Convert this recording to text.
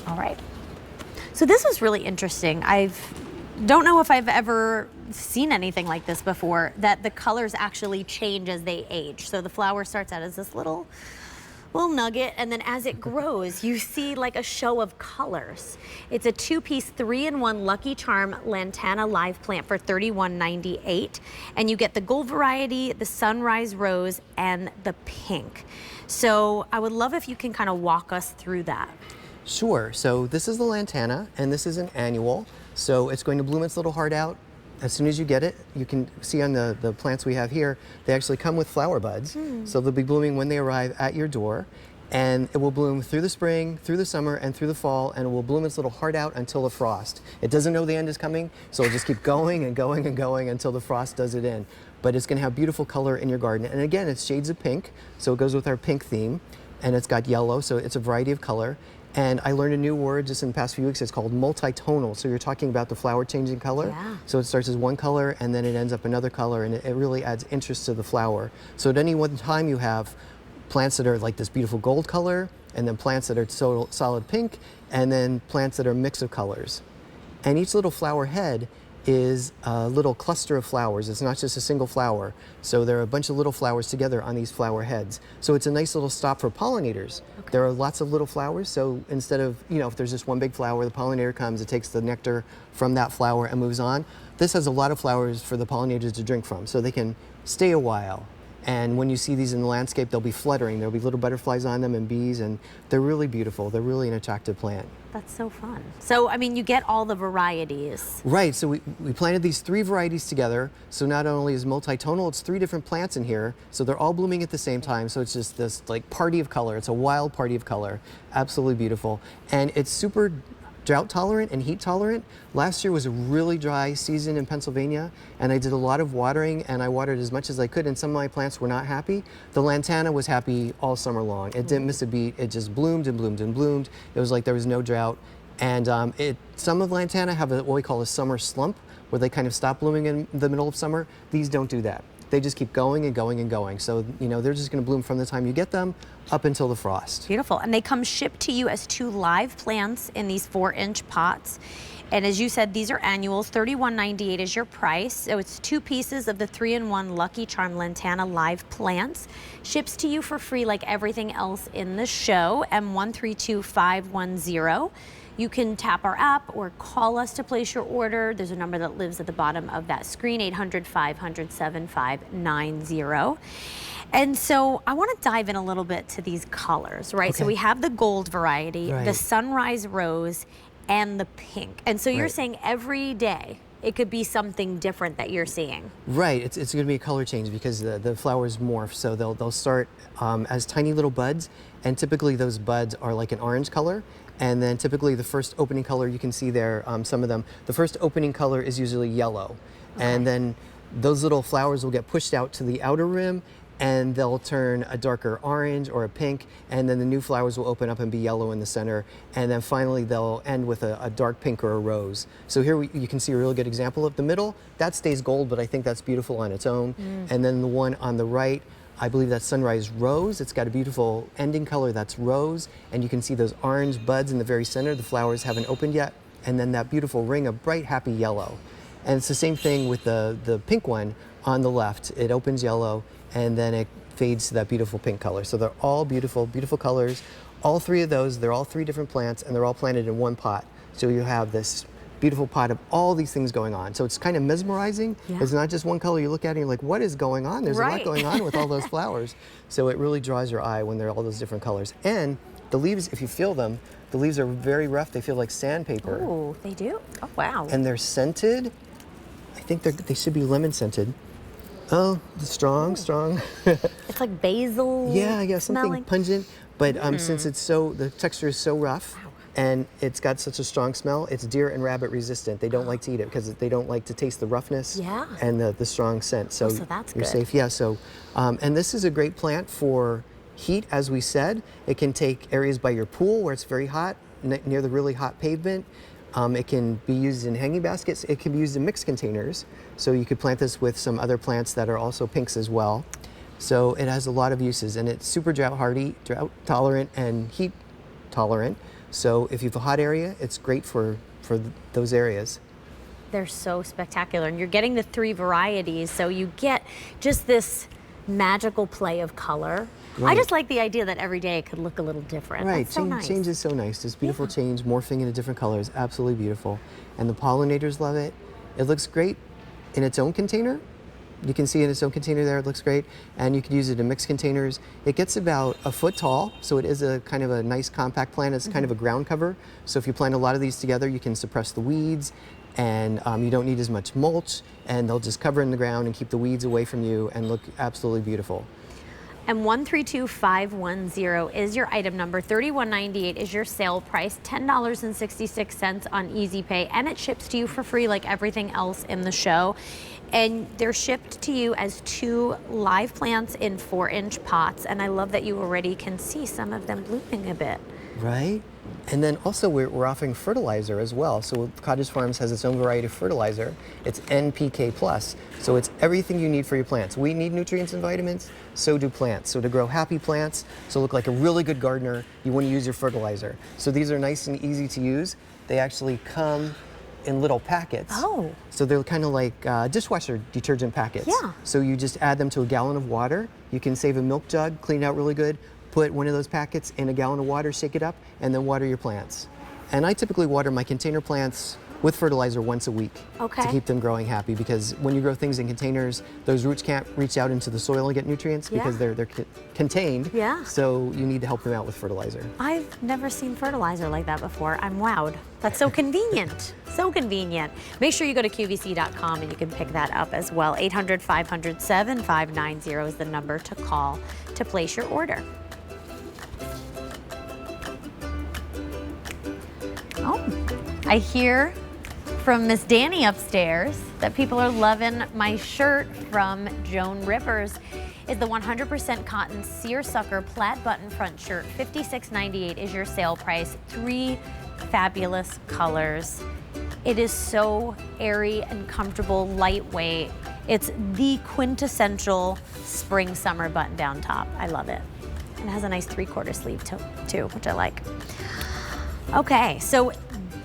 All right. So this was really interesting. Don't know if I've ever seen anything like this before, that the colors actually change as they age. So the flower starts out as this little nugget, and then as it grows, you see like a show of colors. It's a 2-piece 3-in-1 Lucky Charm Lantana live plant for $31.98, and you get the gold variety, the sunrise rose, and the pink. So I would love if you can kind of walk us through that. Sure. So this is the Lantana, and this is an annual. So it's going to bloom its little heart out as soon as you get it. You can see on the plants we have here, they actually come with flower buds. So they'll be blooming when they arrive at your door. And it will bloom through the spring, through the summer, and through the fall, and it will bloom its little heart out until the frost. It doesn't know the end is coming, so it'll just keep going and going and going until the frost does it in. But it's going to have beautiful color in your garden. And again, it's shades of pink, so it goes with our pink theme. And it's got yellow, so it's a variety of color. And I learned a new word just in the past few weeks. It's called multitonal. So you're talking about the flower changing color. Yeah. So it starts as one color and then it ends up another color, and it really adds interest to the flower. So at any one time you have plants that are like this beautiful gold color, and then plants that are solid pink, and then plants that are a mix of colors. And each little flower head is a little cluster of flowers. It's not just a single flower. So there are a bunch of little flowers together on these flower heads. So it's a nice little stop for pollinators. Okay. There are lots of little flowers, so instead of, if there's just one big flower, the pollinator comes, it takes the nectar from that flower and moves on. This has a lot of flowers for the pollinators to drink from, so they can stay a while. And when you see these in the landscape, they'll be fluttering. There'll be little butterflies on them and bees, and they're really beautiful. They're really an attractive plant. That's so fun. So, I mean, you get all the varieties. Right, so we planted these 3 varieties together. So not only is multitonal, it's 3 different plants in here. So they're all blooming at the same time. So it's just this like party of color. It's a wild party of color. Absolutely beautiful. And it's super drought tolerant and heat tolerant. Last year was a really dry season in Pennsylvania, and I did a lot of watering, and I watered as much as I could, and some of my plants were not happy. The Lantana was happy all summer long. It didn't miss a beat. It just bloomed and bloomed and bloomed. It was like there was no drought. And some of Lantana have what we call a summer slump, where they kind of stop blooming in the middle of summer. These don't do that. They just keep going and going and going. So, they're just going to bloom from the time you get them up until the frost. Beautiful. And they come shipped to you as 2 live plants in these 4-inch pots. And as you said, these are annuals. $31.98 is your price. So it's 2 pieces of the 3-in-1 Lucky Charm Lantana live plants. Ships to you for free like everything else in the show. M132510. You can tap our app or call us to place your order. There's a number that lives at the bottom of that screen, 800-500-7590. And so I want to dive in a little bit to these colors, right? Okay. So we have the gold variety, Right. the sunrise rose, and the pink. And so you're Right. saying every day it could be something different that you're seeing. Right, it's going to be a color change because the flowers morph. So they'll start as tiny little buds, and typically those buds are like an orange color. And then typically the first opening color, you can see there, some of them, the first opening color is usually yellow. Okay. And then those little flowers will get pushed out to the outer rim, and they'll turn a darker orange or a pink, and then the new flowers will open up and be yellow in the center, and then finally they'll end with a dark pink or a rose. So here you can see a really good example of the middle. That stays gold, but I think that's beautiful on its own. And then the one on the right, I believe that's sunrise rose. It's got a beautiful ending color that's rose, and you can see those orange buds in the very center. The flowers haven't opened yet, and then that beautiful ring of bright, happy yellow. And it's the same thing with the pink one on the left. It opens yellow, and then it fades to that beautiful pink color. So they're all beautiful, beautiful colors. All 3 of those, they're all 3 different plants, and they're all planted in one pot. So you have this beautiful pot of all these things going on. So it's kind of mesmerizing. Yeah. It's not just one color you look at and you're like, what is going on? There's a lot going on with all those flowers. So it really draws your eye when there are all those different colors. And the leaves, if you feel them, the leaves are very rough. They feel like sandpaper. Oh, they do? Oh, wow. And they're scented. I think they should be lemon scented. Oh, strong. It's like basil. Yeah, something smelling. pungent. But since the texture is so rough, wow, and it's got such a strong smell, it's deer and rabbit resistant. They don't like to eat it because they don't like to taste the roughness and the strong scent. So, so that's you're good. safe. Yeah, so, and this is a great plant for heat, as we said. It can take areas by your pool where it's very hot, near the really hot pavement. It can be used in hanging baskets. It can be used in mixed containers. So you could plant this with some other plants that are also pinks as well. So it has a lot of uses, and it's super drought hardy, drought tolerant, and heat tolerant. So if you have a hot area, it's great for those areas. They're so spectacular. And you're getting the 3 varieties, so you get just this magical play of color. I Right. just like the idea that every day it could look a little different. Right, That's so nice. change is so nice. This beautiful change, morphing into different colors, absolutely beautiful. And the pollinators love it. It looks great in its own container. You can see in its own container there, it looks great. And you could use it in mixed containers. It gets about a foot tall, so it is a kind of a nice compact plant. It's kind of a ground cover. So if you plant a lot of these together, you can suppress the weeds, and you don't need as much mulch, and they'll just cover in the ground and keep the weeds away from you and look absolutely beautiful. And 132510 is your item number. $31.98 is your sale price. $10.66 on Easy Pay, and it ships to you for free like everything else in the show. And they're shipped to you as 2 live plants in 4-inch pots. And I love that you already can see some of them blooming a bit. Right? And then also we're offering fertilizer as well. So Cottage Farms has its own variety of fertilizer. It's NPK plus. So it's everything you need for your plants. We need nutrients and vitamins, so do plants. So to grow happy plants, so look like a really good gardener, you want to use your fertilizer. So these are nice and easy to use. They actually come in little packets. Oh. So they're kind of like dishwasher detergent packets. Yeah. So you just add them to a gallon of water. You can save a milk jug, clean it out really good, put one of those packets in a gallon of water, shake it up, and then water your plants. And I typically water my container plants with fertilizer once a week Okay. to keep them growing happy, because when you grow things in containers, those roots can't reach out into the soil and get nutrients because Yeah. they're contained. Yeah. So you need to help them out with fertilizer. I've never seen fertilizer like that before. I'm wowed. That's so convenient. So convenient. Make sure you go to QVC.com and you can pick that up as well. 800-500-7590 is the number to call to place your order. Oh, I hear from Miss Danny upstairs that people are loving my shirt from Joan Rivers. Is the 100% cotton seersucker plaid button front shirt. $56.98 is your sale price. 3 fabulous colors. It is so airy and comfortable, lightweight. It's the quintessential spring summer button down top. I love it. And it has a nice 3/4 sleeve too, which I like. Okay, so